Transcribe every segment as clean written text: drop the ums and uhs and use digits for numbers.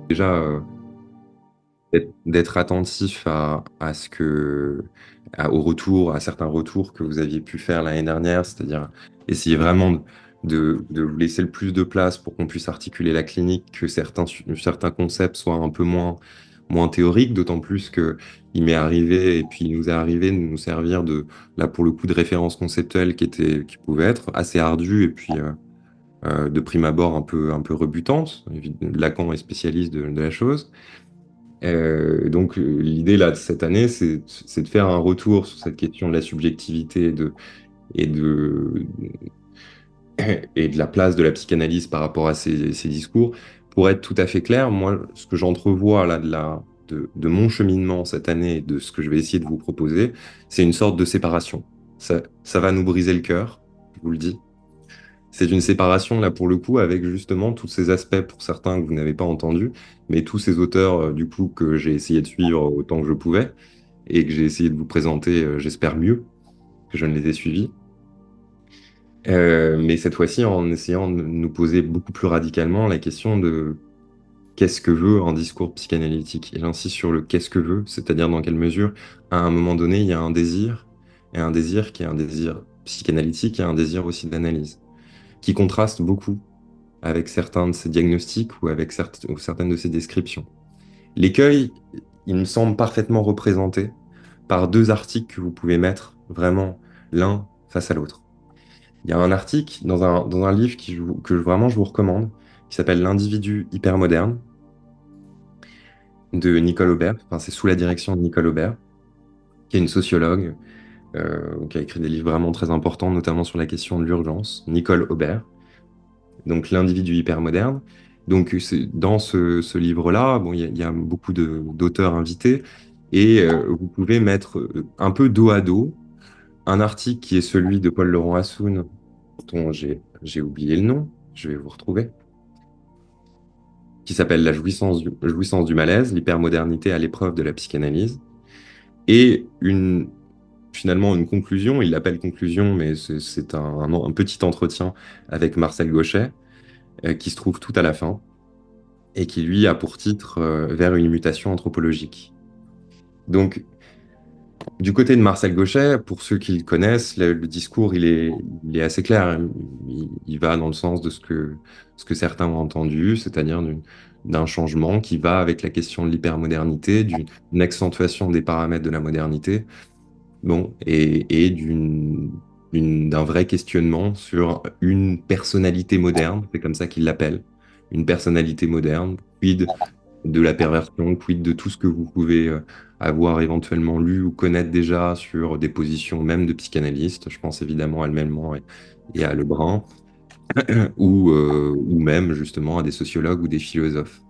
Déjà, d'être attentif au retour, à certains retours que vous aviez pu faire l'année dernière, c'est-à-dire essayer vraiment de vous laisser le plus de place pour qu'on puisse articuler la clinique, que certains concepts soient un peu moins théoriques, d'autant plus que il m'est arrivé, et puis il nous est arrivé de nous servir là pour le coup, de références conceptuelles qui pouvaient être assez ardues, et puis de prime abord un peu rebutantes. Lacan est spécialiste de la chose. L'idée là de cette année, c'est de faire un retour sur cette question de la subjectivité et de, et de la place de la psychanalyse par rapport à ces discours. Pour être tout à fait clair, moi, ce que j'entrevois là de mon cheminement cette année et de ce que je vais essayer de vous proposer, c'est une sorte de séparation. Ça va nous briser le cœur, je vous le dis. C'est une séparation, là, pour le coup, avec justement tous ces aspects, pour certains, que vous n'avez pas entendus, mais tous ces auteurs, du coup, que j'ai essayé de suivre autant que je pouvais, et que j'ai essayé de vous présenter, j'espère mieux que je ne les ai suivis. Mais cette fois-ci, en essayant de nous poser beaucoup plus radicalement la question de qu'est-ce que veut un discours psychanalytique. Et j'insiste sur le qu'est-ce que veut, c'est-à-dire dans quelle mesure, à un moment donné, il y a un désir, et un désir qui est un désir psychanalytique et un désir aussi d'analyse, qui contraste beaucoup avec certains de ces diagnostics ou avec ou certaines de ces descriptions. L'écueil, il me semble parfaitement représenté par deux articles que vous pouvez mettre vraiment l'un face à l'autre. Il y a un article dans un livre que vraiment je vous recommande, qui s'appelle L'individu hypermoderne de Nicole Aubert. Enfin, c'est sous la direction de Nicole Aubert, qui est une sociologue, qui a écrit des livres vraiment très importants, notamment sur la question de l'urgence. Nicole Aubert. Donc l'individu hypermoderne. Donc dans ce livre-là, bon, il y a beaucoup d'auteurs invités et vous pouvez mettre un peu dos à dos un article qui est celui de Paul Laurent Hassoun, dont j'ai oublié le nom, je vais vous retrouver, qui s'appelle jouissance du malaise, l'hypermodernité à l'épreuve de la psychanalyse, et finalement une conclusion, il l'appelle conclusion, mais c'est un petit entretien avec Marcel Gauchet, qui se trouve tout à la fin, et qui lui a pour titre Vers une mutation anthropologique. Donc, du côté de Marcel Gauchet, pour ceux qui le connaissent, le discours il est assez clair. Il va dans le sens de ce que certains ont entendu, c'est-à-dire d'un changement qui va avec la question de l'hypermodernité, d'une accentuation des paramètres de la modernité, bon, et d'un vrai questionnement sur une personnalité moderne, c'est comme ça qu'il l'appelle, une personnalité moderne, quid de la perversion, quid de tout ce que vous pouvez avoir éventuellement lu ou connaître déjà sur des positions même de psychanalystes. Je pense évidemment à Allemand et à Lebrun, ou même justement à des sociologues ou des philosophes.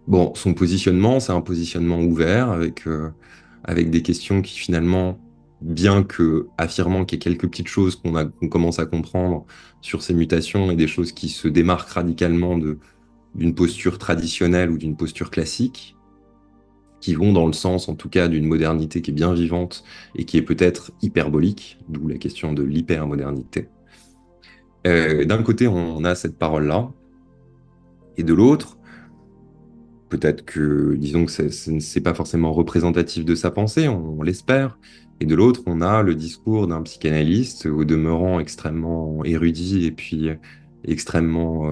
Bon, son positionnement, c'est un positionnement ouvert avec des questions qui finalement, bien que affirmant qu'il y ait quelques petites choses qu'on commence à comprendre sur ces mutations et des choses qui se démarquent radicalement d'une posture traditionnelle ou d'une posture classique, qui vont dans le sens en tout cas d'une modernité qui est bien vivante et qui est peut-être hyperbolique, d'où la question de l'hypermodernité. D'un côté, on a cette parole-là, et de l'autre, peut-être que, disons que c'est pas forcément représentatif de sa pensée, on l'espère. Et de l'autre, on a le discours d'un psychanalyste, au demeurant extrêmement érudit et puis extrêmement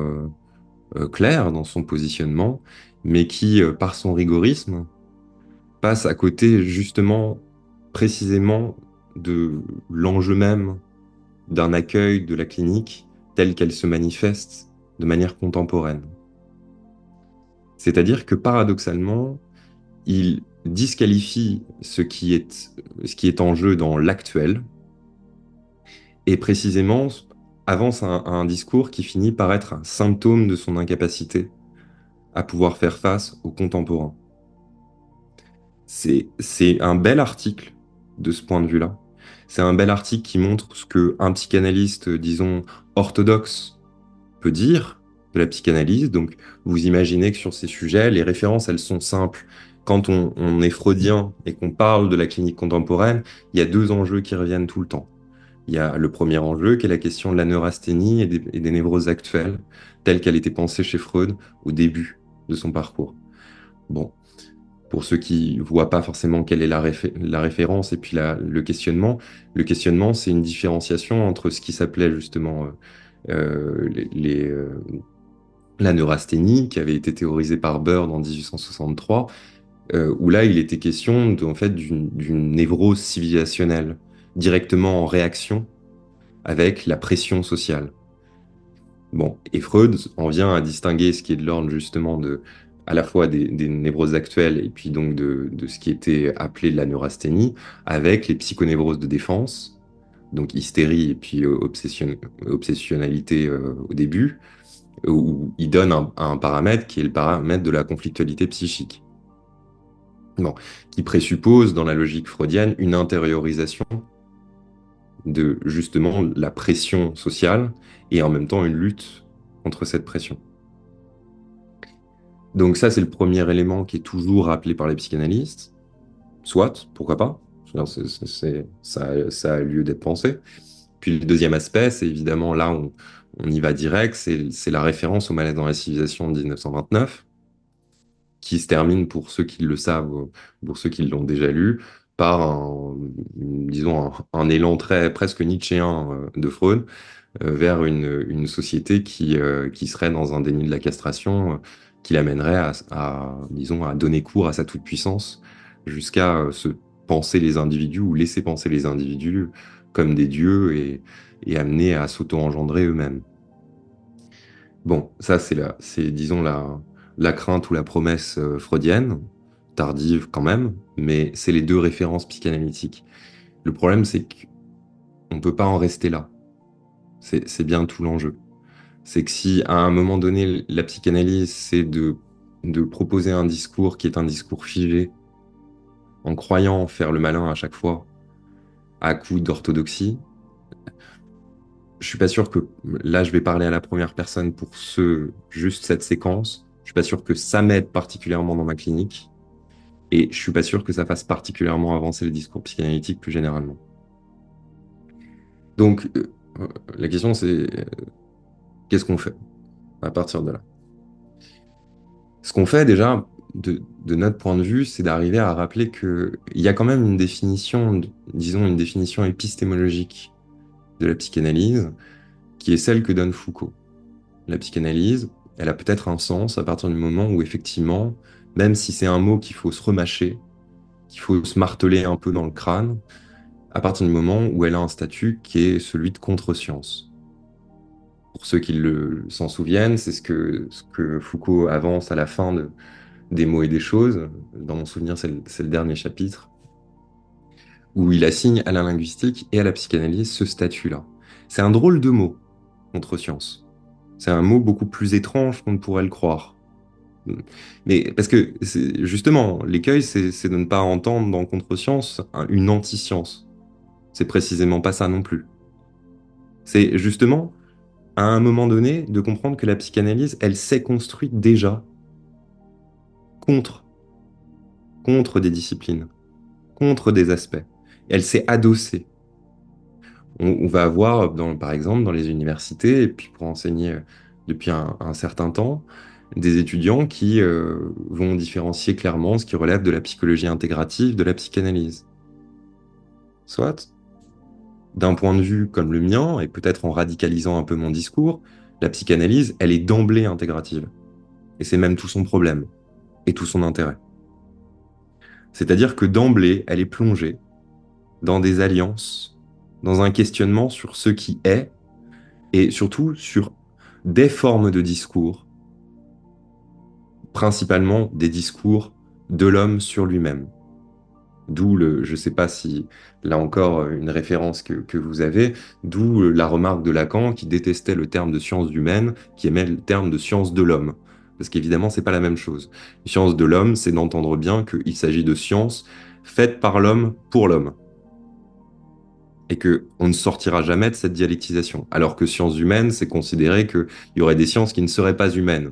clair dans son positionnement, mais qui, par son rigorisme, passe à côté justement, précisément, de l'enjeu même d'un accueil de la clinique telle qu'elle se manifeste de manière contemporaine. C'est-à-dire que paradoxalement, il disqualifie ce qui est en jeu dans l'actuel et précisément avance un discours qui finit par être un symptôme de son incapacité à pouvoir faire face aux contemporains. C'est un bel article de ce point de vue-là. C'est un bel article qui montre ce qu'un psychanalyste, disons, orthodoxe peut dire de la psychanalyse. Donc, vous imaginez que sur ces sujets, les références, elles sont simples. Quand on est freudien et qu'on parle de la clinique contemporaine, il y a deux enjeux qui reviennent tout le temps. Il y a le premier enjeu qui est la question de la neurasthénie et des névroses actuelles, telle qu'elle était pensée chez Freud au début. de son parcours. Bon, pour ceux qui voient pas forcément quelle est la référence et puis le questionnement, c'est une différenciation entre ce qui s'appelait justement la neurasthénie, qui avait été théorisée par Bird en 1863, où là, il était question en fait, d'une névrose civilisationnelle, directement en réaction avec la pression sociale. Bon, et Freud en vient à distinguer ce qui est de l'ordre justement à la fois des névroses actuelles et puis donc de ce qui était appelé de la neurasthénie, avec les psychonévroses de défense, donc hystérie et puis obsessionnalité au début, où il donne un paramètre qui est le paramètre de la conflictualité psychique. Bon, qui présuppose dans la logique freudienne une intériorisation de justement la pression sociale et en même temps une lutte contre cette pression. Donc ça, c'est le premier élément qui est toujours rappelé par les psychanalystes. Soit, pourquoi pas. Ça a lieu d'être pensé. Puis le deuxième aspect, c'est évidemment là, on y va direct, c'est la référence au malaise dans la civilisation de 1929, qui se termine, pour ceux qui le savent, pour ceux qui l'ont déjà lu, par disons, un élan presque nietzschéen de Freud, vers une société qui serait dans un déni de la castration, qui l'amènerait disons, à donner cours à sa toute-puissance, jusqu'à se penser les individus ou laisser penser les individus comme des dieux et amener à s'auto-engendrer eux-mêmes. Bon, ça c'est disons la crainte ou la promesse freudienne, tardive quand même, mais c'est les deux références psychanalytiques. Le problème, c'est qu'on ne peut pas en rester là. C'est bien tout l'enjeu. C'est que si à un moment donné, la psychanalyse, c'est de proposer un discours qui est un discours figé, en croyant faire le malin à chaque fois, à coup d'orthodoxie, je suis pas sûr que, là je vais parler à la première personne pour juste cette séquence, je suis pas sûr que ça m'aide particulièrement dans ma clinique, et je suis pas sûr que ça fasse particulièrement avancer le discours psychanalytique plus généralement. Donc, la question c'est, qu'est-ce qu'on fait à partir de là? Ce qu'on fait déjà, de notre point de vue, c'est d'arriver à rappeler qu'il y a quand même une définition, disons une définition épistémologique de la psychanalyse, qui est celle que donne Foucault. La psychanalyse, elle a peut-être un sens à partir du moment où effectivement, même si c'est un mot qu'il faut se remâcher, qu'il faut se marteler un peu dans le crâne, à partir du moment où elle a un statut qui est celui de contre-science. Pour ceux qui s'en souviennent, c'est ce que Foucault avance à la fin des mots et des choses. Dans mon souvenir, c'est le dernier chapitre, où il assigne à la linguistique et à la psychanalyse ce statut-là. C'est un drôle de mot, contre-science. C'est un mot beaucoup plus étrange qu'on ne pourrait le croire. Mais parce que, justement, l'écueil, c'est de ne pas entendre dans contre-science une anti-science. C'est précisément pas ça non plus. C'est justement, à un moment donné, de comprendre que la psychanalyse, elle s'est construite déjà contre, contre des disciplines, contre des aspects. Elle s'est adossée. On va avoir, par exemple, dans les universités, et puis pour enseigner depuis un certain temps, des étudiants qui vont différencier clairement ce qui relève de la psychologie intégrative de la psychanalyse. Soit, d'un point de vue comme le mien, et peut-être en radicalisant un peu mon discours, la psychanalyse, elle est d'emblée intégrative. Et c'est même tout son problème, et tout son intérêt. C'est-à-dire que d'emblée, elle est plongée dans des alliances, dans un questionnement sur ce qui est, et surtout sur des formes de discours, principalement des discours de l'homme sur lui-même. D'où je ne sais pas si, là encore, une référence que vous avez, d'où la remarque de Lacan qui détestait le terme de science humaine, qui aimait le terme de science de l'homme. Parce qu'évidemment, c'est pas la même chose. Science de l'homme, c'est d'entendre bien qu'il s'agit de science faite par l'homme pour l'homme. Et qu'on ne sortira jamais de cette dialectisation. Alors que sciences humaines, c'est considérer qu'il y aurait des sciences qui ne seraient pas humaines,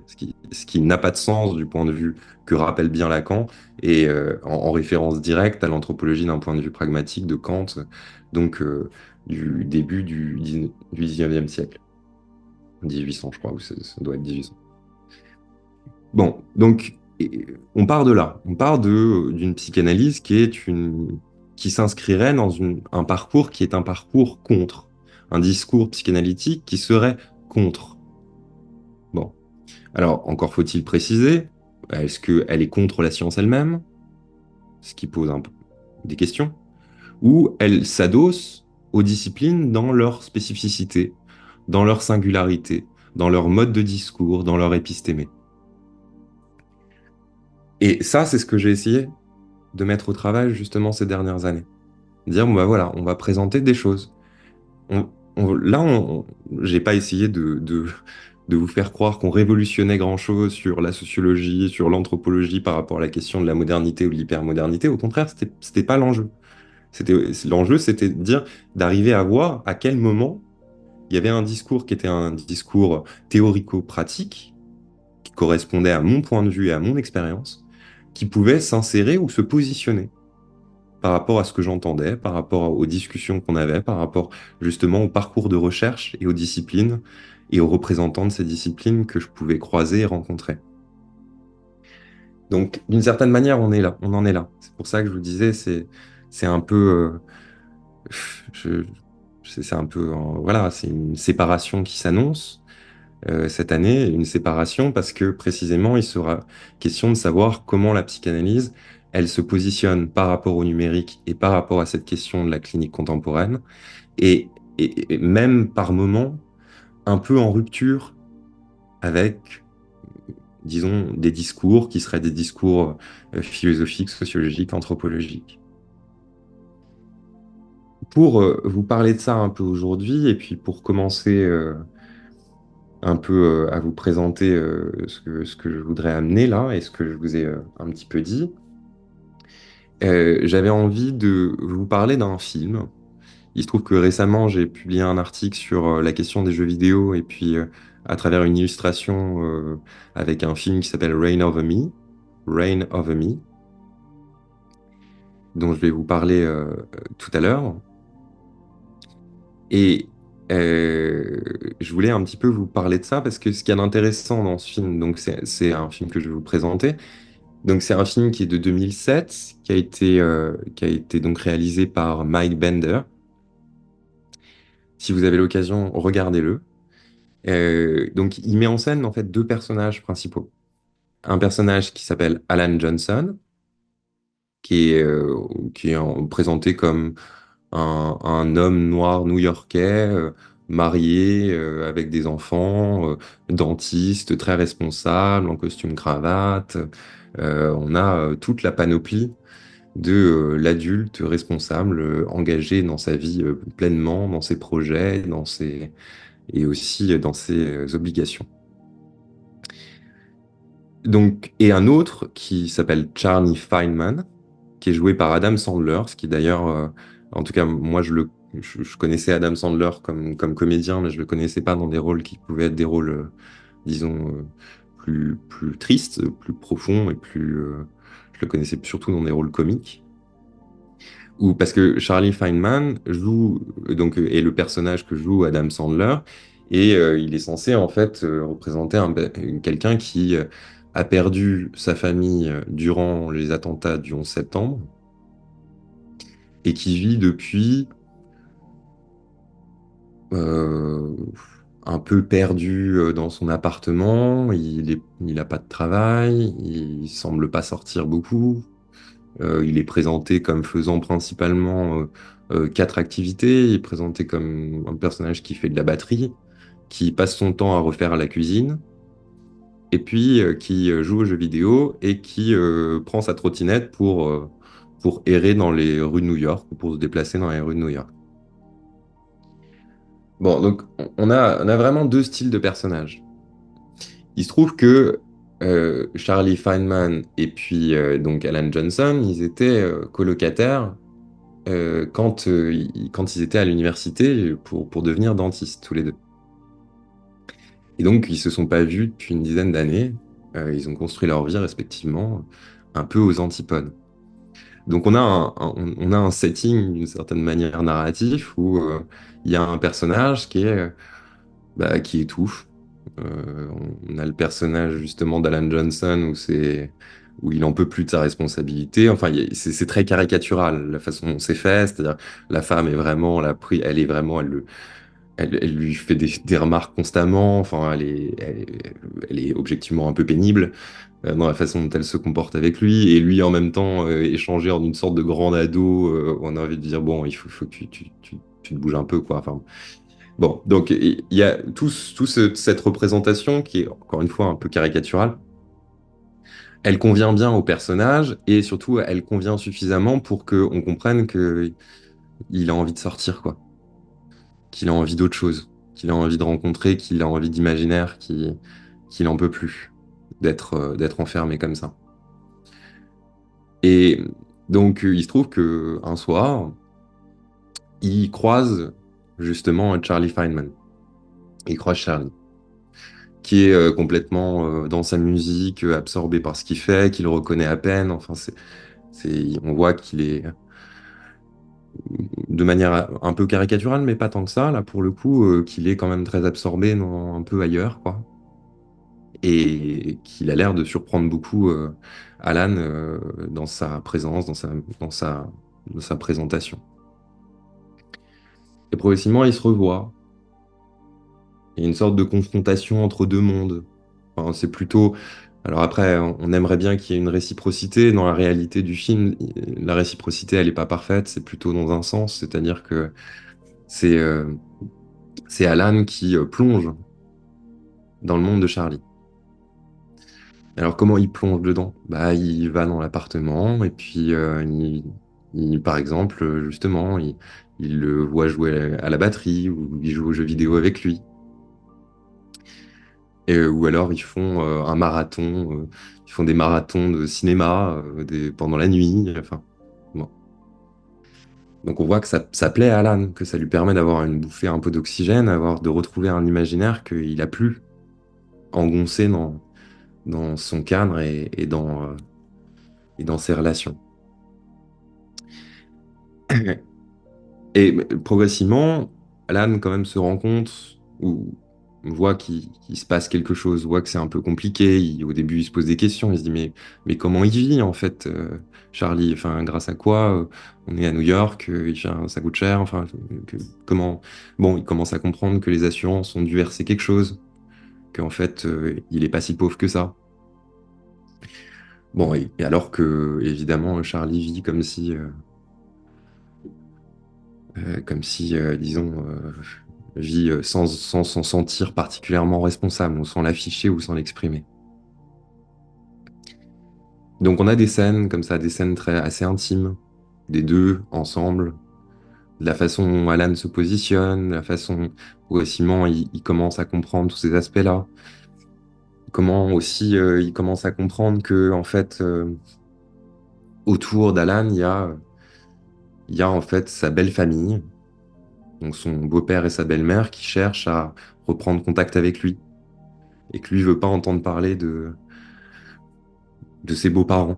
ce qui n'a pas de sens du point de vue que rappelle bien Lacan, et en référence directe à l'anthropologie d'un point de vue pragmatique de Kant, donc du début du 19e siècle. 1800, je crois, ou ça doit être 1800. Bon, donc on part de là. On part d'une psychanalyse qui s'inscrirait dans un parcours qui est un parcours contre, un discours psychanalytique qui serait contre. Bon, alors encore faut-il préciser, est-ce qu'elle est contre la science elle-même, ce qui pose un peu des questions, ou elle s'adosse aux disciplines dans leur spécificité, dans leur singularité, dans leur mode de discours, dans leur épistémé. Et ça, c'est ce que j'ai essayé de mettre au travail justement ces dernières années. Dire, bon, bah voilà, on va présenter des choses. On, là, j'ai pas essayé de vous faire croire qu'on révolutionnait grand-chose sur la sociologie, sur l'anthropologie par rapport à la question de la modernité ou de l'hypermodernité. Au contraire, c'était pas l'enjeu. L'enjeu, c'était de dire, d'arriver à voir à quel moment il y avait un discours qui était un discours théorico-pratique, qui correspondait à mon point de vue et à mon expérience, qui pouvait s'insérer ou se positionner par rapport à ce que j'entendais, par rapport aux discussions qu'on avait, par rapport justement au parcours de recherche et aux disciplines et aux représentants de ces disciplines que je pouvais croiser et rencontrer. Donc, d'une certaine manière, on est là, on en est là. C'est pour ça que je vous disais, c'est un peu, je- c'est un peu, voilà, c'est une séparation qui s'annonce cette année, une séparation parce que précisément, il sera question de savoir comment la psychanalyse, elle se positionne par rapport au numérique et par rapport à cette question de la clinique contemporaine, et, et même par moments un peu en rupture avec, disons, des discours qui seraient des discours philosophiques, sociologiques, anthropologiques. Pour vous parler de ça un peu aujourd'hui, et puis pour commencer un peu à vous présenter ce que je voudrais amener là et ce que je vous ai un petit peu dit. J'avais envie de vous parler d'un film. Il se trouve que récemment, j'ai publié un article sur la question des jeux vidéo et puis à travers une illustration avec un film qui s'appelle Reign Over Me, dont je vais vous parler tout à l'heure. Et je voulais un petit peu vous parler de ça parce que ce qu'il y a d'intéressant dans ce film, donc c'est un film que je vais vous présenter. Donc c'est un film qui est de 2007, qui a été donc réalisé par Mike Bender. Si vous avez l'occasion, regardez-le. Donc il met en scène en fait deux personnages principaux. Un personnage qui s'appelle Alan Johnson, qui est présenté comme un homme noir new-yorkais, marié, avec des enfants, dentiste, très responsable, en costume cravate. On a toute la panoplie de l'adulte responsable, engagé dans sa vie pleinement, dans ses projets, et aussi dans ses obligations. Donc, et un autre qui s'appelle Charlie Feynman, qui est joué par Adam Sandler, ce qui d'ailleurs, en tout cas, moi, je connaissais Adam Sandler comme comédien, mais je le connaissais pas dans des rôles qui pouvaient être des rôles, disons, plus tristes, plus profonds, et je le connaissais surtout dans des rôles comiques. Ou parce que Charlie Feynman joue, donc, est le personnage que joue Adam Sandler, et il est censé en fait représenter quelqu'un qui a perdu sa famille durant les attentats du 11 septembre et qui vit depuis euh, un peu perdu dans son appartement. Il a pas de travail, il semble pas sortir beaucoup. Il est présenté comme faisant principalement quatre activités. Il est présenté comme un personnage qui fait de la batterie, qui passe son temps à refaire la cuisine, et puis qui joue aux jeux vidéo et qui prend sa trottinette pour errer dans les rues de New York, ou pour se déplacer dans les rues de New York. Bon, donc on a vraiment deux styles de personnages. Il se trouve que Charlie Feynman et puis donc Alan Johnson, ils étaient colocataires quand ils étaient à l'université pour devenir dentistes, tous les deux. Et donc, ils se sont pas vus depuis une dizaine d'années. Ils ont construit leur vie respectivement, un peu aux antipodes. Donc, on a un setting d'une certaine manière narratif où il y a un personnage qui étouffe, Euh, on a le personnage justement d'Alan Johnson où il en peut plus de sa responsabilité. Enfin, c'est très caricatural la façon dont c'est fait. C'est-à-dire, la femme est vraiment, elle est vraiment, elle lui fait des remarques constamment. Enfin, elle est objectivement un peu pénible dans la façon dont elle se comporte avec lui. Et lui, en même temps, échanger en une sorte de grand ado, où on a envie de dire, bon, faut que tu te bouges un peu, quoi. Enfin, bon, donc il y a cette représentation qui est, encore une fois, un peu caricaturale. Elle convient bien au personnage et surtout, elle convient suffisamment pour qu'on comprenne qu'il a envie de sortir, quoi. Qu'il a envie d'autre chose, qu'il a envie de rencontrer, qu'il a envie d'imaginaire, qu'il en peut plus d'être enfermé comme ça. Et donc, il se trouve que un soir, il croise justement Charlie Feynman. Il croise Charlie, qui est complètement dans sa musique, absorbé par ce qu'il fait, qu'il reconnaît à peine. Enfin, on voit qu'il est de manière un peu caricaturale, mais pas tant que ça, là, pour le coup, qu'il est quand même très absorbé un peu ailleurs, quoi. Et qu'il a l'air de surprendre beaucoup Alan dans sa présence, dans sa, dans sa présentation. Et progressivement, ils se revoient. Il y a une sorte de confrontation entre deux mondes. Enfin, c'est plutôt. Alors après, on aimerait bien qu'il y ait une réciprocité. Dans la réalité du film, la réciprocité, elle n'est pas parfaite. C'est plutôt dans un sens, c'est-à-dire que c'est c'est Alan qui plonge dans le monde de Charlie. Alors comment il plonge dedans? Bah, il va dans l'appartement et puis par exemple, justement, il le voit jouer à la batterie ou il joue aux jeux vidéo avec lui. Ou alors ils font un marathon, ils font des marathons de cinéma pendant la nuit. Enfin, bon. Donc on voit que ça plaît à Alan, que ça lui permet d'avoir une bouffée un peu d'oxygène, de retrouver un imaginaire qu'il a plus engoncé dans son cadre et dans ses relations. Et progressivement, Alan quand même se rend compte ou voit qu'il se passe quelque chose, voit que c'est un peu compliqué. Au début, il se pose des questions. Il se dit mais comment il vit en fait, Charlie? Enfin, grâce à quoi on est à New York, ça coûte cher. Enfin, comment? Bon, il commence à comprendre que les assurances ont dû verser quelque chose, qu'en fait, il est pas si pauvre que ça. Bon, et alors que évidemment, Charlie vit comme si, disons, vit sans s'en sentir particulièrement responsable, ou sans l'afficher ou sans l'exprimer. Donc on a des scènes comme ça, des scènes assez intimes, des deux ensemble, de la façon dont Alan se positionne, la façon progressivement il commence à comprendre tous ces aspects-là. Comment aussi il commence à comprendre que en fait autour d'Alan il y a en fait sa belle famille, donc son beau-père et sa belle-mère qui cherchent à reprendre contact avec lui et que lui veut pas entendre parler de ses beaux-parents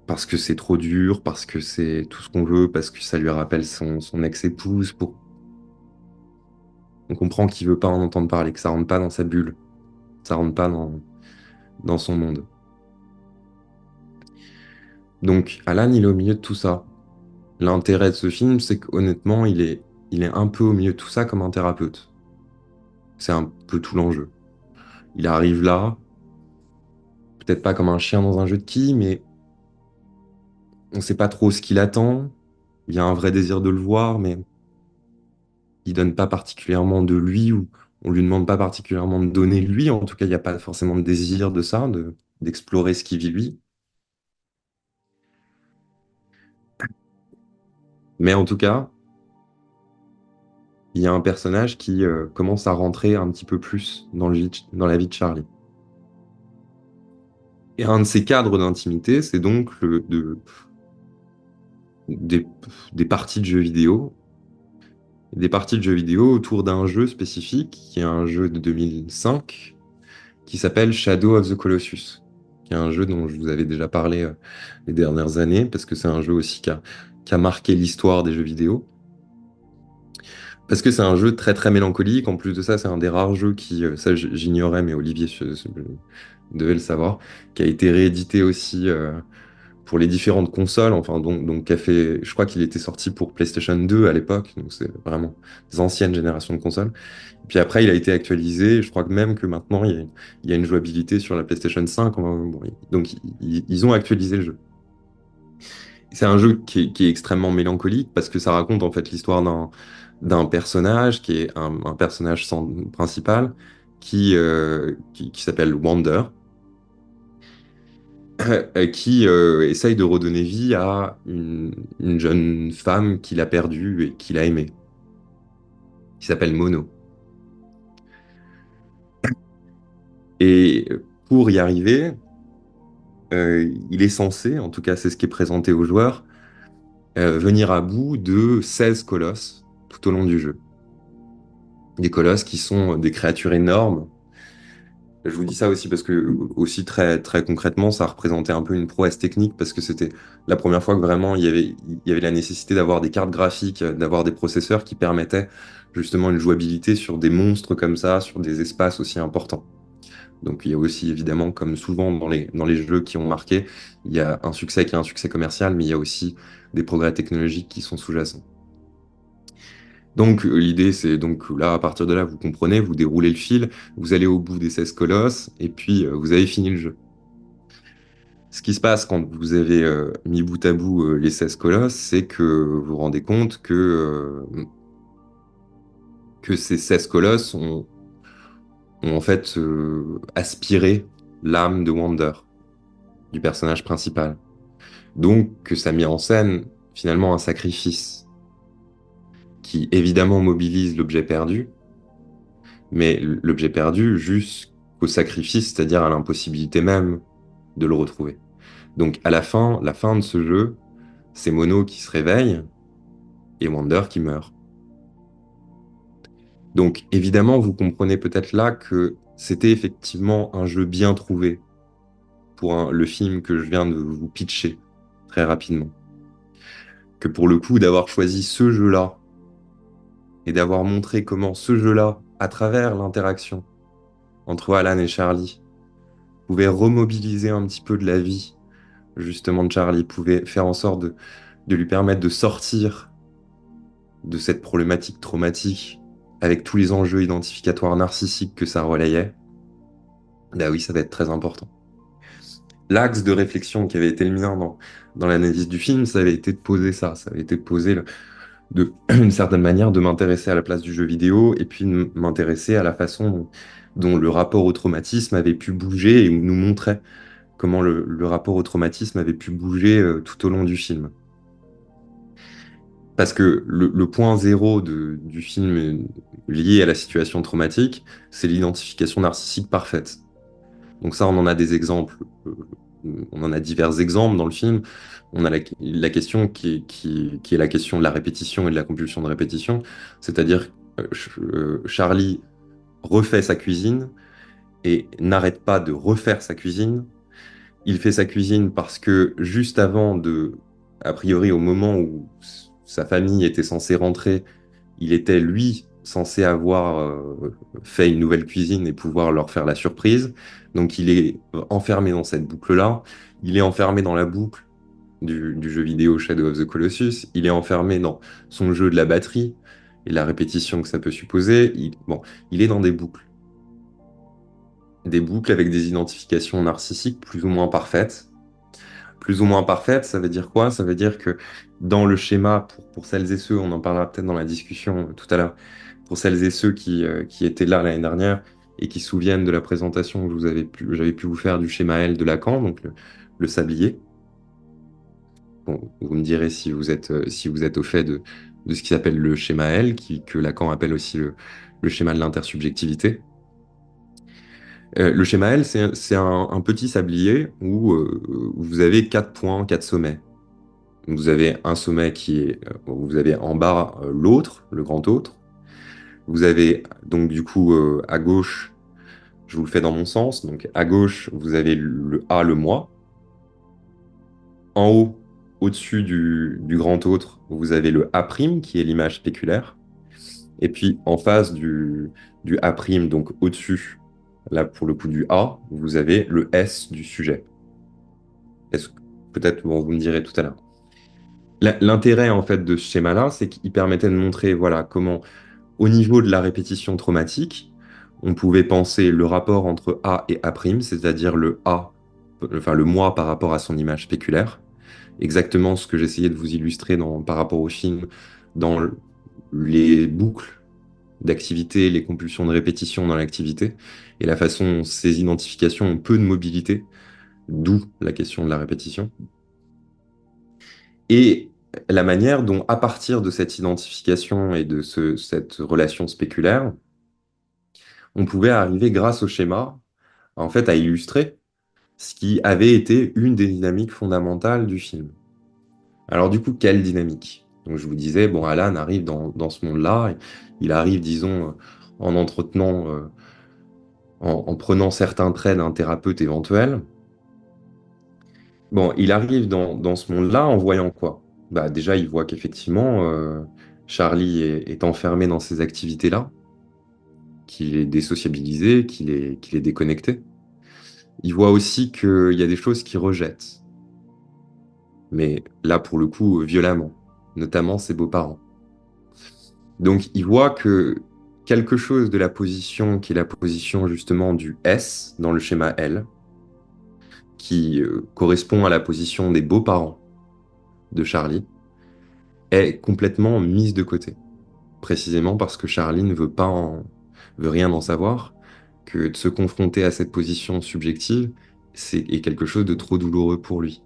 parce que c'est trop dur, parce que c'est tout ce qu'on veut, parce que ça lui rappelle son ex-épouse. On comprend qu'il veut pas en entendre parler, que ça rentre pas dans sa bulle, ça rentre pas dans son monde. Donc Alan, il est au milieu de tout ça. L'intérêt de ce film, c'est qu'honnêtement, il est un peu au milieu de tout ça comme un thérapeute. C'est un peu tout l'enjeu. Il arrive là, peut-être pas comme un chien dans un jeu de quilles, mais on sait pas trop ce qu'il attend. Il y a un vrai désir de le voir, mais il donne pas particulièrement de lui ou on lui demande pas particulièrement de donner lui. En tout cas, il n'y a pas forcément de désir de ça, d'explorer ce qu'il vit lui. Mais en tout cas, il y a un personnage qui commence à rentrer un petit peu plus dans la vie de Charlie. Et un de ces cadres d'intimité, c'est donc des, des parties de jeux vidéo. Des parties de jeux vidéo autour d'un jeu spécifique, qui est un jeu de 2005, qui s'appelle Shadow of the Colossus, qui est un jeu dont je vous avais déjà parlé les dernières années, parce que c'est un jeu aussi qui a marqué l'histoire des jeux vidéo. Parce que c'est un jeu très très mélancolique. En plus de ça, c'est un des rares jeux qui, ça j'ignorais, mais Olivier devait le savoir, qui a été réédité aussi pour les différentes consoles. Enfin, donc qui a fait, je crois qu'il était sorti pour PlayStation 2 à l'époque. Donc c'est vraiment des anciennes générations de consoles. Puis après, il a été actualisé. Je crois que même que maintenant, il y a une jouabilité sur la PlayStation 5. Bon, donc ils ont actualisé le jeu. C'est un jeu qui est extrêmement mélancolique parce que ça raconte en fait l'histoire d'un personnage qui est un personnage principal qui s'appelle Wander, qui essaye de redonner vie à une jeune femme qu'il a perdue et qu'il a aimée, qui s'appelle Mono. Et pour y arriver, il est censé, en tout cas c'est ce qui est présenté aux joueurs, venir à bout de 16 colosses tout au long du jeu. Des colosses qui sont des créatures énormes. Je vous dis ça aussi parce que, aussi très, très concrètement, ça représentait un peu une prouesse technique parce que c'était la première fois que vraiment il y avait la nécessité d'avoir des cartes graphiques, d'avoir des processeurs qui permettaient justement une jouabilité sur des monstres comme ça, sur des espaces aussi importants. Donc il y a aussi évidemment, comme souvent dans les jeux qui ont marqué, il y a un succès qui est un succès commercial, mais il y a aussi des progrès technologiques qui sont sous-jacents. Donc l'idée, c'est donc là, à partir de là, vous comprenez, vous déroulez le fil, vous allez au bout des 16 colosses, et puis vous avez fini le jeu. Ce qui se passe quand vous avez mis bout à bout les 16 colosses, c'est que vous vous rendez compte que ces 16 colosses ont en fait aspiré l'âme de Wander, du personnage principal. Donc que ça met en scène finalement un sacrifice qui évidemment mobilise l'objet perdu, mais l'objet perdu jusqu'au sacrifice, c'est-à-dire à l'impossibilité même de le retrouver. Donc à la fin de ce jeu, c'est Mono qui se réveille et Wander qui meurt. Donc évidemment, vous comprenez peut-être là que c'était effectivement un jeu bien trouvé pour le film que je viens de vous pitcher très rapidement. Que pour le coup, d'avoir choisi ce jeu-là et d'avoir montré comment ce jeu-là, à travers l'interaction entre Alan et Charlie, pouvait remobiliser un petit peu de la vie justement de Charlie, pouvait faire en sorte de lui permettre de sortir de cette problématique traumatique avec tous les enjeux identificatoires narcissiques que ça relayait, bah oui, ça va être très important. L'axe de réflexion qui avait été le mien dans l'analyse du film, ça avait été de poser ça, ça avait été de poser d'une certaine manière de m'intéresser à la place du jeu vidéo et puis de m'intéresser à la façon dont le rapport au traumatisme avait pu bouger et nous montrait comment le rapport au traumatisme avait pu bouger tout au long du film. Parce que le point zéro du film lié à la situation traumatique, c'est l'identification narcissique parfaite. Donc ça, on en a des exemples. On en a divers exemples dans le film. On a la question qui est la question de la répétition et de la compulsion de répétition. C'est-à-dire, Charlie refait sa cuisine et n'arrête pas de refaire sa cuisine. Il fait sa cuisine parce que juste avant a priori au moment où sa famille était censée rentrer, il était lui censé avoir fait une nouvelle cuisine et pouvoir leur faire la surprise. Donc il est enfermé dans cette boucle-là. Il est enfermé dans la boucle du jeu vidéo Shadow of the Colossus. Il est enfermé dans son jeu de la batterie et la répétition que ça peut supposer. Bon, il est dans des boucles. Des boucles avec des identifications narcissiques plus ou moins parfaites. Plus ou moins parfaites, ça veut dire quoi? Ça veut dire que dans le schéma, pour celles et ceux, on en parlera peut-être dans la discussion tout à l'heure, pour celles et ceux qui étaient là l'année dernière et qui se souviennent de la présentation que j'avais pu vous faire du schéma L de Lacan, donc le sablier. Bon, vous me direz si vous êtes au fait de ce qui s'appelle le schéma L, que Lacan appelle aussi le schéma de l'intersubjectivité. Le schéma L, c'est un petit sablier où vous avez quatre points, quatre sommets. Vous avez un sommet vous avez en bas l'autre, le grand autre. Vous avez donc du coup à gauche, je vous le fais dans mon sens, donc à gauche, vous avez le A, le moi. En haut, au-dessus du grand autre, vous avez le A', qui est l'image spéculaire. Et puis en face du A', donc au-dessus, là pour le coup du A, vous avez le S du sujet. Est-ce que- Peut-être, bon, vous me direz tout à l'heure. L'intérêt en fait de ce schéma-là, c'est qu'il permettait de montrer voilà, comment, au niveau de la répétition traumatique, on pouvait penser le rapport entre A et A', c'est-à-dire le A, enfin le moi par rapport à son image spéculaire. Exactement ce que j'essayais de vous illustrer par rapport au film, dans les boucles d'activité, les compulsions de répétition dans l'activité, et la façon dont ces identifications ont peu de mobilité, d'où la question de la répétition. Et la manière dont, à partir de cette identification et de cette relation spéculaire, on pouvait arriver, grâce au schéma, en fait, à illustrer ce qui avait été une des dynamiques fondamentales du film. Alors du coup, quelle dynamique? Donc je vous disais, bon, Alan arrive dans ce monde-là, il arrive, disons, en entretenant, en prenant certains traits d'un thérapeute éventuel. Bon, il arrive dans ce monde-là en voyant quoi? Bah déjà, il voit qu'effectivement, Charlie est enfermé dans ces activités-là, qu'il est désociabilisé, qu'il est déconnecté. Il voit aussi qu'il y a des choses qu'il rejette, mais là, pour le coup, violemment, notamment ses beaux-parents. Donc, il voit que quelque chose de la position, qui est la position justement du S dans le schéma L, qui correspond à la position des beaux-parents de Charlie, est complètement mise de côté. Précisément parce que Charlie ne veut pas veut rien en savoir, que de se confronter à cette position subjective, est quelque chose de trop douloureux pour lui.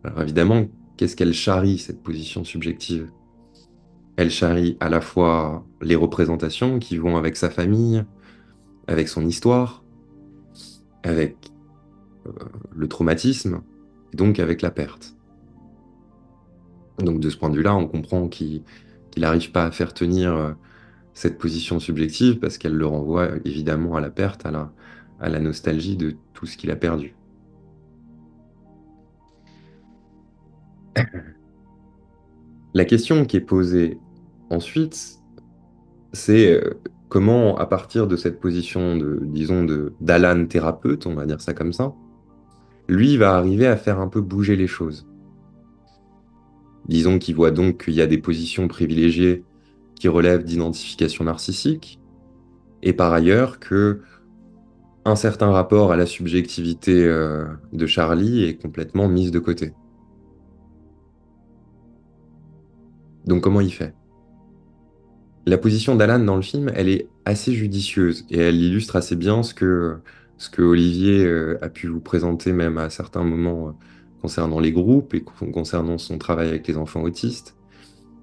Alors évidemment, qu'est-ce qu'elle charrie, cette position subjective? Elle charrie à la fois les représentations qui vont avec sa famille, avec son histoire, avec le traumatisme, et donc avec la perte. Donc de ce point de vue-là, on comprend qu'il n'arrive pas à faire tenir cette position subjective parce qu'elle le renvoie évidemment à la perte, à la nostalgie de tout ce qu'il a perdu. La question qui est posée ensuite, c'est comment, à partir de cette position disons, d'Alan thérapeute, on va dire ça comme ça, lui va arriver à faire un peu bouger les choses. Disons qu'il voit donc qu'il y a des positions privilégiées qui relèvent d'identification narcissique, et par ailleurs que un certain rapport à la subjectivité de Charlie est complètement mise de côté. Donc comment il fait? La position d'Alan dans le film, elle est assez judicieuse et elle illustre assez bien ce que Olivier a pu vous présenter même à certains moments concernant les groupes et concernant son travail avec les enfants autistes.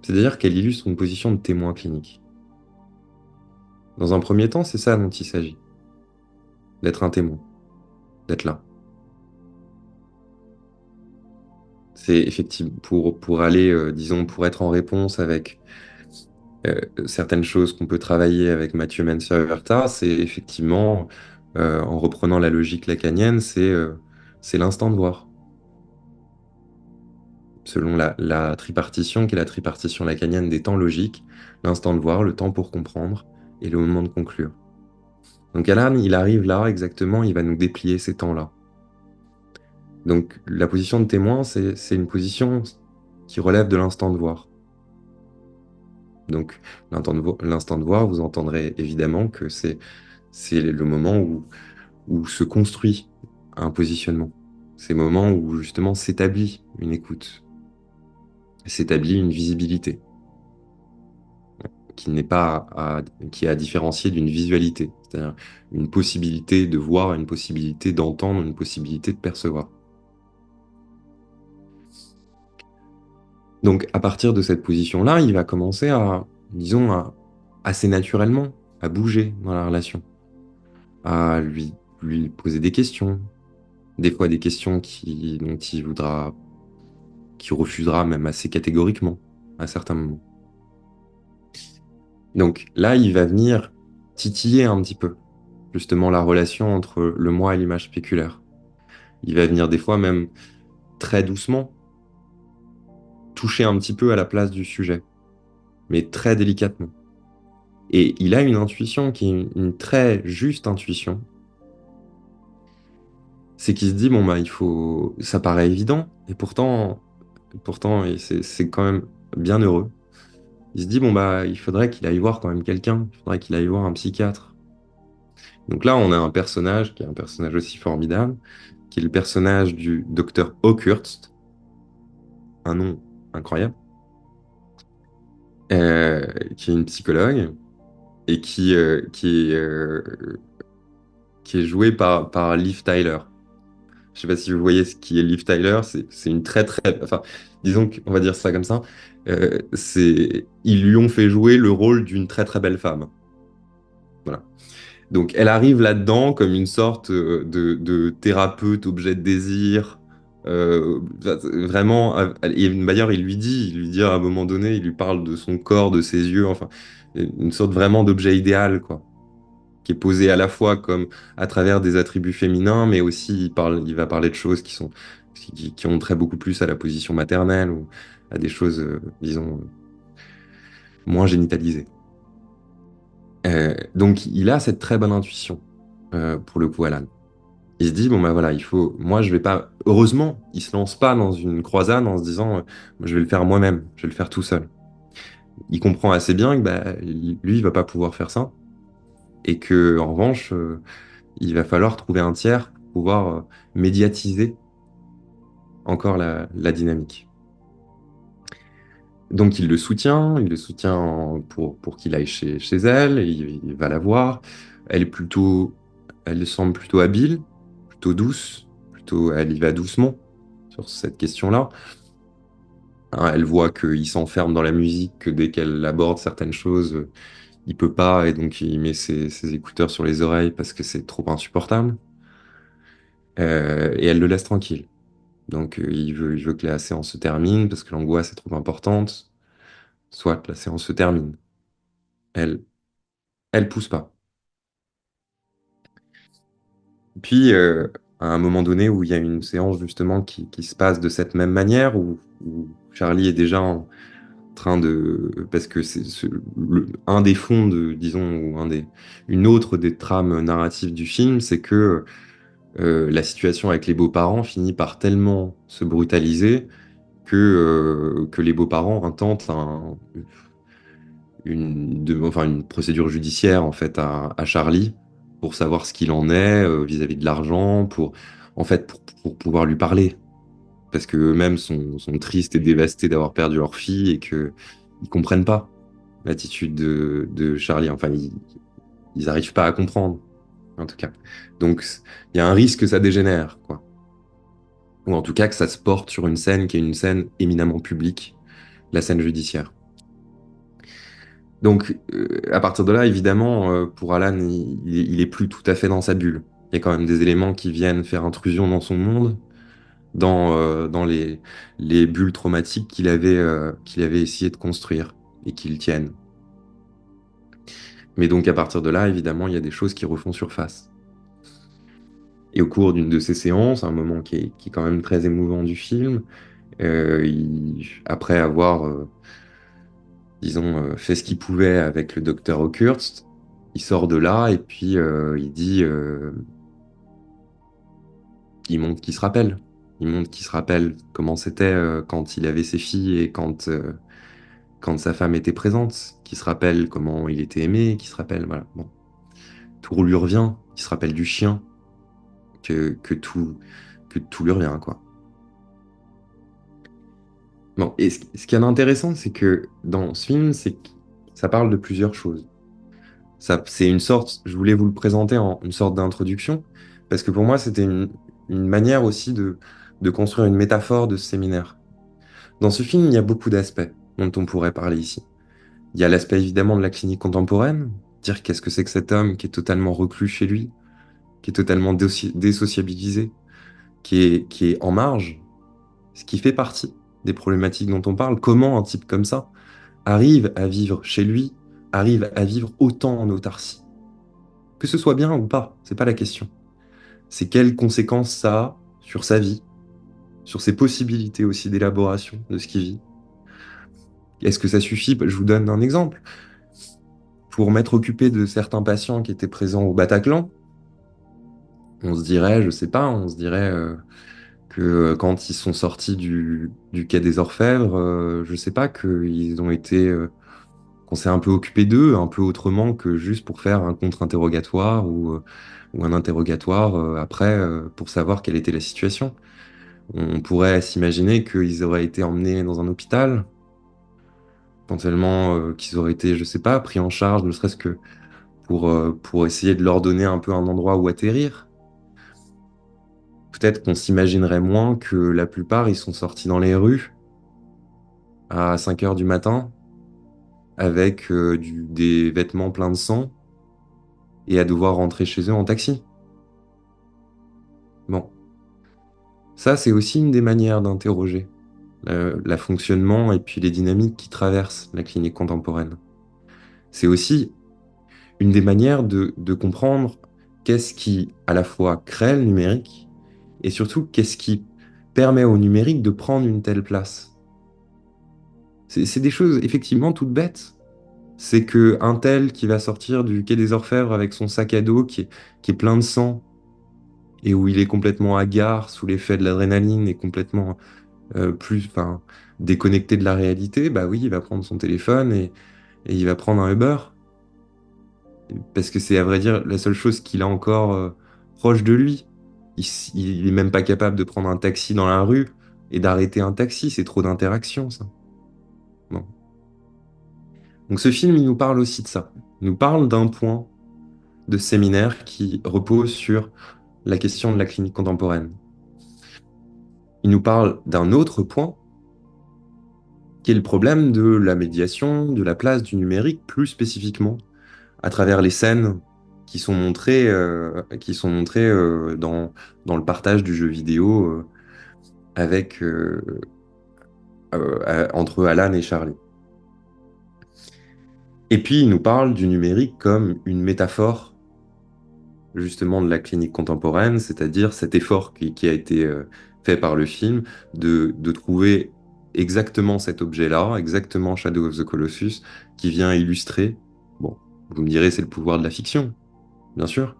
C'est-à-dire qu'elle illustre une position de témoin clinique. Dans un premier temps, c'est ça dont il s'agit, d'être un témoin, d'être là. C'est effectivement pour aller, disons, pour être en réponse avec certaines choses qu'on peut travailler avec Mathieu Menser-Verta, c'est effectivement, en reprenant la logique lacanienne, c'est l'instant de voir. Selon la tripartition, qui est la tripartition lacanienne des temps logiques, l'instant de voir, le temps pour comprendre et le moment de conclure. Donc Alan, il arrive là exactement, il va nous déplier ces temps-là. Donc la position de témoin, c'est une position qui relève de l'instant de voir. Donc l'instant de voir, vous entendrez évidemment que c'est le moment où se construit un positionnement. C'est le moment où justement s'établit une écoute, s'établit une visibilité qui n'est pas qui est à différencier d'une visualité, c'est-à-dire une possibilité de voir, une possibilité d'entendre, une possibilité de percevoir. Donc à partir de cette position-là, il va commencer disons, assez naturellement, à bouger dans la relation, à lui poser des questions, des fois des questions dont il voudra, qui refusera même assez catégoriquement à certains moments. Donc là, il va venir titiller un petit peu, justement, la relation entre le moi et l'image spéculaire. Il va venir des fois même très doucement toucher un petit peu à la place du sujet, mais très délicatement. Et il a une intuition qui est une très juste intuition. C'est qu'il se dit, bon, bah, il faut. Ça paraît évident, et pourtant et c'est quand même bien heureux. Il se dit, bon, bah, il faudrait qu'il aille voir quand même quelqu'un, il faudrait qu'il aille voir un psychiatre. Donc là, on a un personnage qui est un personnage aussi formidable, qui est le personnage du docteur Okhurst, un nom incroyable, qui est une psychologue et qui est jouée par Liv Tyler. Je sais pas si vous voyez ce qui est Liv Tyler, c'est une enfin, disons qu'on va dire ça comme ça, ils lui ont fait jouer le rôle d'une très très belle femme. Voilà. Donc elle arrive là-dedans comme une sorte de thérapeute, objet de désir. Vraiment, et d'ailleurs il lui dit à un moment donné, il lui parle de son corps, de ses yeux, enfin, une sorte vraiment d'objet idéal, quoi, qui est posé à la fois comme à travers des attributs féminins, mais aussi il va parler de choses qui ont trait beaucoup plus à la position maternelle ou à des choses, disons, moins génitalisées. Donc il a cette très bonne intuition, pour le coup, Alan. Il se dit, bon, bah voilà, moi, je vais pas, heureusement, il se lance pas dans une croisade en se disant, je vais le faire moi-même, je vais le faire tout seul. Il comprend assez bien que, bah, lui, il va pas pouvoir faire ça. Et que, en revanche, il va falloir trouver un tiers pour pouvoir médiatiser encore la dynamique. Donc, il le soutient pour qu'il aille chez elle, et il va la voir. Elle est elle semble plutôt habile, plutôt douce, elle y va doucement sur cette question-là. Hein, elle voit qu'il s'enferme dans la musique, que dès qu'elle aborde certaines choses, il peut pas, et donc il met ses écouteurs sur les oreilles parce que c'est trop insupportable. Et elle le laisse tranquille. Donc il veut que la séance se termine parce que l'angoisse est trop importante. Soit la séance se termine. Elle, elle pousse pas. Puis à un moment donné où il y a une séance justement qui se passe de cette même manière, où Charlie est déjà en train de, parce que un des fonds disons, ou une autre des trames narratives du film, c'est que la situation avec les beaux-parents finit par tellement se brutaliser que les beaux-parents intentent enfin, une procédure judiciaire en fait à Charlie pour savoir ce qu'il en est vis-à-vis de l'argent, en fait pour pouvoir lui parler, parce que eux-mêmes sont tristes et dévastés d'avoir perdu leur fille et que ils comprennent pas l'attitude de Charlie. Enfin, ils arrivent pas à comprendre, en tout cas. Donc, il y a un risque que ça dégénère, quoi. Ou en tout cas que ça se porte sur une scène qui est une scène éminemment publique, la scène judiciaire. Donc, à partir de là, évidemment, pour Alan, il est plus tout à fait dans sa bulle. Il y a quand même des éléments qui viennent faire intrusion dans son monde, dans les bulles traumatiques qu'il avait essayé de construire et qui le tiennent. Mais donc, à partir de là, évidemment, il y a des choses qui refont surface. Et au cours d'une de ces séances, un moment qui est quand même très émouvant du film, après avoir, disons, fait ce qu'il pouvait avec le docteur Okhurst, il sort de là et puis il dit, il montre qu'il se rappelle. Il montre qu'il se rappelle comment c'était quand il avait ses filles et quand sa femme était présente, qu'il se rappelle comment il était aimé, qu'il se rappelle, voilà, bon, tout lui revient, qu'il se rappelle du chien, que, que tout, que tout lui revient, quoi. Bon, et ce qui est intéressant, c'est que dans ce film, c'est que ça parle de plusieurs choses. C'est une sorte, je voulais vous le présenter en une sorte d'introduction, parce que pour moi, c'était une manière aussi de construire une métaphore de ce séminaire. Dans ce film, il y a beaucoup d'aspects dont on pourrait parler ici. Il y a l'aspect évidemment de la clinique contemporaine, dire qu'est-ce que c'est que cet homme qui est totalement reclus chez lui, qui est totalement désociabilisé, qui est en marge, ce qui fait partie des problématiques dont on parle. Comment un type comme ça arrive à vivre chez lui, arrive à vivre autant en autarcie? Que ce soit bien ou pas, c'est pas la question. C'est quelles conséquences ça a sur sa vie, sur ses possibilités aussi d'élaboration de ce qu'il vit. Est-ce que ça suffit? Je vous donne un exemple. pour m'être occupé de certains patients qui étaient présents au Bataclan, on se dirait, je sais pas, on se dirait que quand ils sont sortis du quai des Orfèvres, je sais pas, qu'ils ont été, qu'on s'est un peu occupé d'eux, un peu autrement que juste pour faire un contre-interrogatoire ou un interrogatoire après pour savoir quelle était la situation. On pourrait s'imaginer qu'ils auraient été emmenés dans un hôpital, éventuellement qu'ils auraient été, je sais pas, pris en charge, ne serait-ce que pour essayer de leur donner un peu un endroit où atterrir. Peut-être qu'on s'imaginerait moins que la plupart, ils sont sortis dans les rues à 5 heures du matin avec des vêtements pleins de sang et à devoir rentrer chez eux en taxi. Bon, ça, c'est aussi une des manières d'interroger la fonctionnement et puis les dynamiques qui traversent la clinique contemporaine. C'est aussi une des manières de comprendre qu'est-ce qui, à la fois, crée le numérique et surtout, qu'est-ce qui permet au numérique de prendre une telle place. C'est des choses effectivement toutes bêtes. C'est que un tel qui va sortir du quai des Orfèvres avec son sac à dos qui est plein de sang et où il est complètement hagard sous l'effet de l'adrénaline et complètement enfin, déconnecté de la réalité, bah oui, il va prendre son téléphone et il va prendre un Uber. Parce que c'est à vrai dire la seule chose qu'il a encore proche de lui. Il est même pas capable de prendre un taxi dans la rue et d'arrêter un taxi, c'est trop d'interactions, ça. Bon. Donc ce film, il nous parle aussi de ça. Il nous parle d'un point de séminaire qui repose sur la question de la clinique contemporaine. Il nous parle d'un autre point qui est le problème de la médiation, de la place du numérique, plus spécifiquement à travers les scènes qui sont montrées dans le partage du jeu vidéo avec, entre Alan et Charlie. Et puis, il nous parle du numérique comme une métaphore justement de la clinique contemporaine, c'est-à-dire cet effort qui a été fait par le film de trouver exactement cet objet-là, exactement Shadow of the Colossus, qui vient illustrer, bon, vous me direz, c'est le pouvoir de la fiction, bien sûr,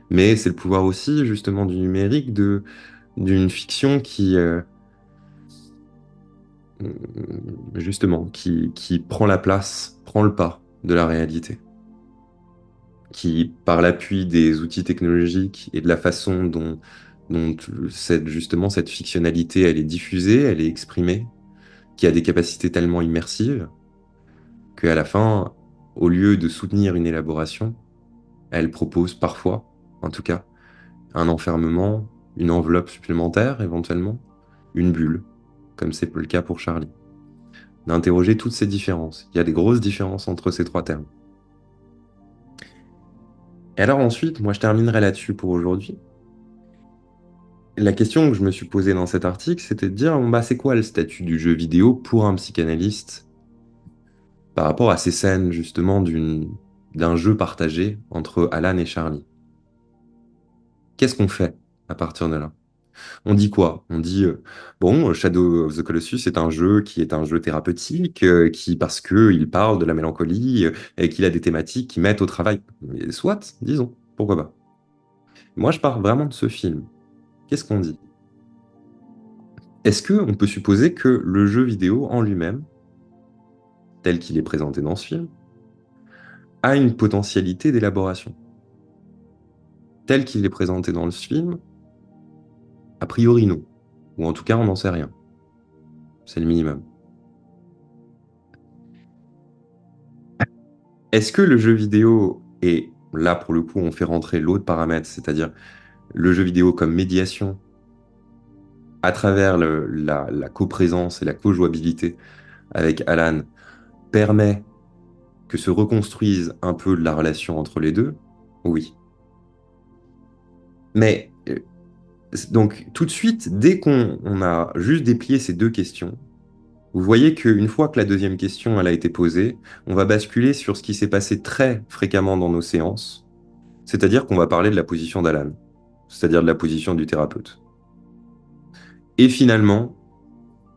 mais c'est le pouvoir aussi justement du numérique, d'une fiction justement, qui prend la place, prend le pas de la réalité, qui, par l'appui des outils technologiques et de la façon dont justement cette fictionnalité, elle est diffusée, elle est exprimée, qui a des capacités tellement immersives qu'à la fin, au lieu de soutenir une élaboration, elle propose parfois, en tout cas, un enfermement, une enveloppe supplémentaire éventuellement, une bulle, comme c'est le cas pour Charlie. D'interroger toutes ces différences. Il y a des grosses différences entre ces trois termes. Et alors ensuite, moi je terminerai là-dessus pour aujourd'hui. La question que je me suis posée dans cet article, c'était de dire, bon, bah, c'est quoi le statut du jeu vidéo pour un psychanalyste par rapport à ces scènes justement d'un jeu partagé entre Alan et Charlie? Qu'est-ce qu'on fait à partir de là? On dit quoi? On dit, bon, Shadow of the Colossus est un jeu qui est un jeu thérapeutique, parce qu'il parle de la mélancolie et qu'il a des thématiques qui mettent au travail. Et soit, disons, pourquoi pas. Moi, je pars vraiment de ce film. Qu'est-ce qu'on dit? Est-ce qu'on peut supposer que le jeu vidéo en lui-même, tel qu'il est présenté dans ce film, a une potentialité d'élaboration? Tel qu'il est présenté dans le film, a priori non. Ou en tout cas, on n'en sait rien. C'est le minimum. Est-ce que le jeu vidéo, et là pour le coup on fait rentrer l'autre paramètre, c'est-à-dire le jeu vidéo comme médiation à travers la coprésence et la co-jouabilité avec Alan, permet que se reconstruise un peu la relation entre les deux? Oui. Mais donc tout de suite, dès qu'on a juste déplié ces deux questions, vous voyez qu'une fois que la deuxième question elle a été posée, on va basculer sur ce qui s'est passé très fréquemment dans nos séances, c'est-à-dire qu'on va parler de la position d'Alan, c'est-à-dire de la position du thérapeute. Et finalement,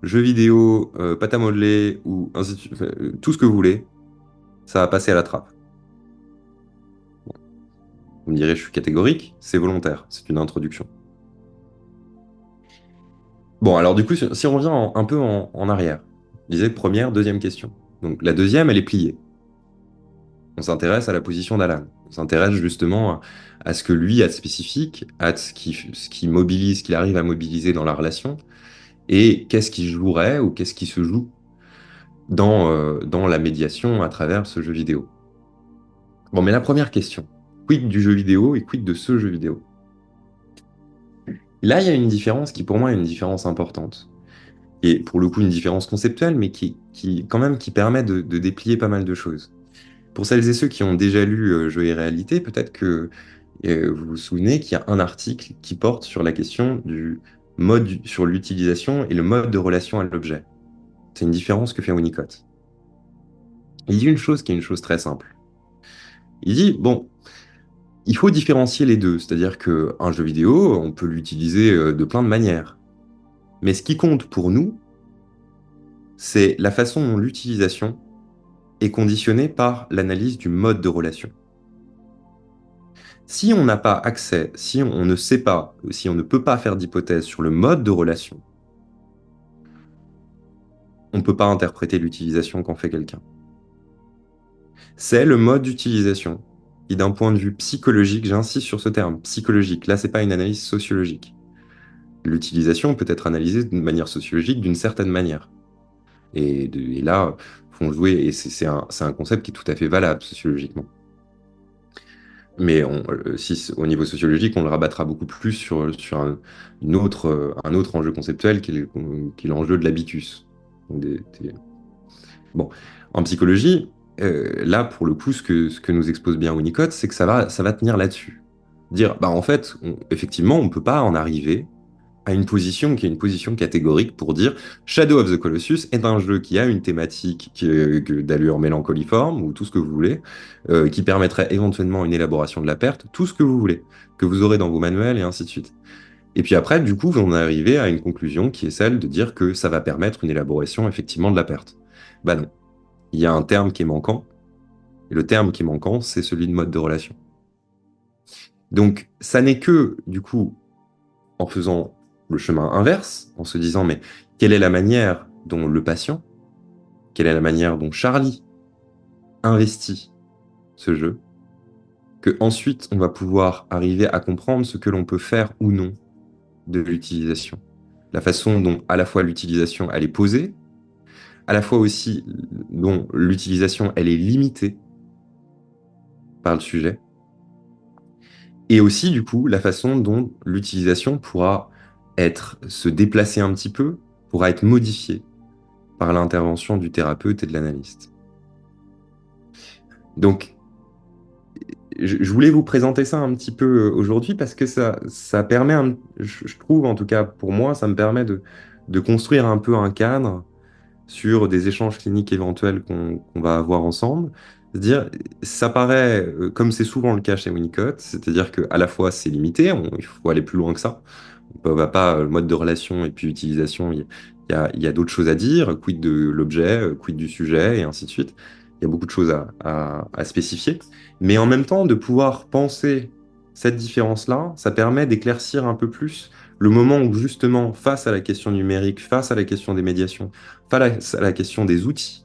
jeux vidéo, pâte à modeler ou tout ce que vous voulez, ça va passer à la trappe. Vous me direz, je suis catégorique, c'est volontaire, c'est une introduction. Bon, alors du coup, si on revient un peu en arrière, je disais première, deuxième question. Donc la deuxième, elle est pliée. On s'intéresse à la position d'Alan. On s'intéresse justement à ce que lui a de spécifique, à ce qui mobilise, ce qu'il arrive à mobiliser dans la relation, et qu'est-ce qui jouerait ou qu'est-ce qui se joue dans la médiation à travers ce jeu vidéo. Bon, mais la première question, quid du jeu vidéo et quid de ce jeu vidéo? Là, il y a une différence qui pour moi est une différence importante. Et pour le coup, une différence conceptuelle, mais quand même qui permet de déplier pas mal de choses. Pour celles et ceux qui ont déjà lu Jeux et réalité, peut-être que vous vous souvenez qu'il y a un article qui porte sur la question du sur l'utilisation et le mode de relation à l'objet. C'est une différence que fait Winnicott. Il dit une chose qui est une chose très simple. Il dit, bon, il faut différencier les deux, c'est-à-dire qu'un jeu vidéo, on peut l'utiliser de plein de manières. Mais ce qui compte pour nous, c'est la façon dont l'utilisation est conditionnée par l'analyse du mode de relation. Si on n'a pas accès, si on ne sait pas, si on ne peut pas faire d'hypothèse sur le mode de relation, on ne peut pas interpréter l'utilisation qu'en fait quelqu'un. C'est le mode d'utilisation qui, d'un point de vue psychologique, j'insiste sur ce terme, psychologique, là, c'est pas une analyse sociologique. L'utilisation peut être analysée de manière sociologique d'une certaine manière. Et là, font jouer, et c'est un concept qui est tout à fait valable sociologiquement. Mais au niveau sociologique, on le rabattra beaucoup plus sur un autre enjeu conceptuel qui est l'enjeu de l'habitus. Donc Bon, en psychologie, là, pour le coup, ce que nous expose bien Winnicott, c'est que ça va tenir là-dessus. Dire, bah, en fait, effectivement, on ne peut pas en arriver à une position qui est une position catégorique pour dire Shadow of the Colossus est un jeu qui a une thématique d'allure mélancoliforme ou tout ce que vous voulez, qui permettrait éventuellement une élaboration de la perte, tout ce que vous voulez, que vous aurez dans vos manuels et ainsi de suite. Et puis après, du coup, on est arrivé à une conclusion qui est celle de dire que ça va permettre une élaboration effectivement de la perte. Bah non, il y a un terme qui est manquant, et le terme qui est manquant, c'est celui de mode de relation. Donc, ça n'est que, du coup, en faisant le chemin inverse, en se disant, mais quelle est la manière dont le patient, quelle est la manière dont Charlie investit ce jeu, que ensuite on va pouvoir arriver à comprendre ce que l'on peut faire ou non de l'utilisation. La façon dont à la fois l'utilisation elle est posée, à la fois aussi dont l'utilisation elle est limitée par le sujet, et aussi du coup la façon dont l'utilisation pourra se déplacer un petit peu, pourra être modifiée par l'intervention du thérapeute et de l'analyste. Donc, je voulais vous présenter ça un petit peu aujourd'hui parce que ça permet, je trouve en tout cas pour moi, ça me permet de construire un peu un cadre sur des échanges cliniques éventuels qu'on va avoir ensemble. C'est-à-dire, ça paraît, comme c'est souvent le cas chez Winnicott, c'est-à-dire qu'à la fois c'est limité, il faut aller plus loin que ça. On ne va pas, le mode de relation et puis utilisation, il y a d'autres choses à dire, quid de l'objet, quid du sujet, et ainsi de suite. Il y a beaucoup de choses à spécifier. Mais en même temps, de pouvoir penser cette différence-là, ça permet d'éclaircir un peu plus le moment où justement, face à la question numérique, face à la question des médiations, face à la question des outils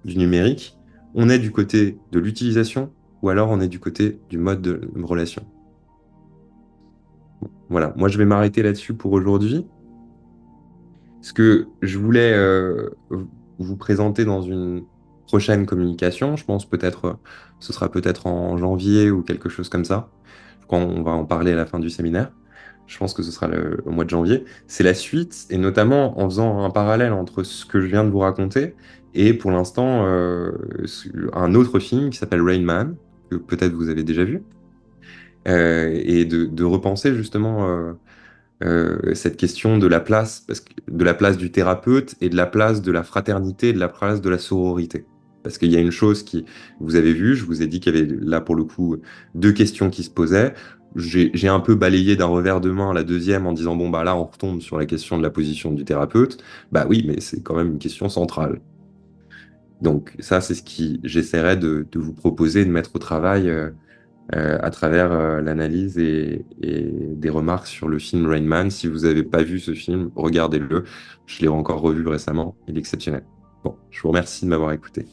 du numérique, on est du côté de l'utilisation ou alors on est du côté du mode de relation. Voilà, moi je vais m'arrêter là-dessus pour aujourd'hui. Ce que je voulais vous présenter dans une prochaine communication, je pense peut-être, ce sera peut-être en janvier ou quelque chose comme ça, quand on va en parler à la fin du séminaire. Je pense que ce sera au mois de janvier. C'est la suite, et notamment en faisant un parallèle entre ce que je viens de vous raconter et pour l'instant un autre film qui s'appelle Rain Man, que peut-être vous avez déjà vu, et de repenser justement cette question de la place, de la place du thérapeute et de la place de la fraternité et de la place de la sororité. Parce qu'il y a une chose qui, vous avez vu, je vous ai dit qu'il y avait là pour le coup deux questions qui se posaient. J'ai un peu balayé d'un revers de main la deuxième en disant bon bah là on retombe sur la question de la position du thérapeute. Bah oui, mais c'est quand même une question centrale. Donc ça c'est ce qui j'essaierai de vous proposer de mettre au travail à travers l'analyse et des remarques sur le film Rain Man. Si vous n'avez pas vu ce film, regardez-le. Je l'ai encore revu récemment, il est exceptionnel. Bon, je vous remercie de m'avoir écouté.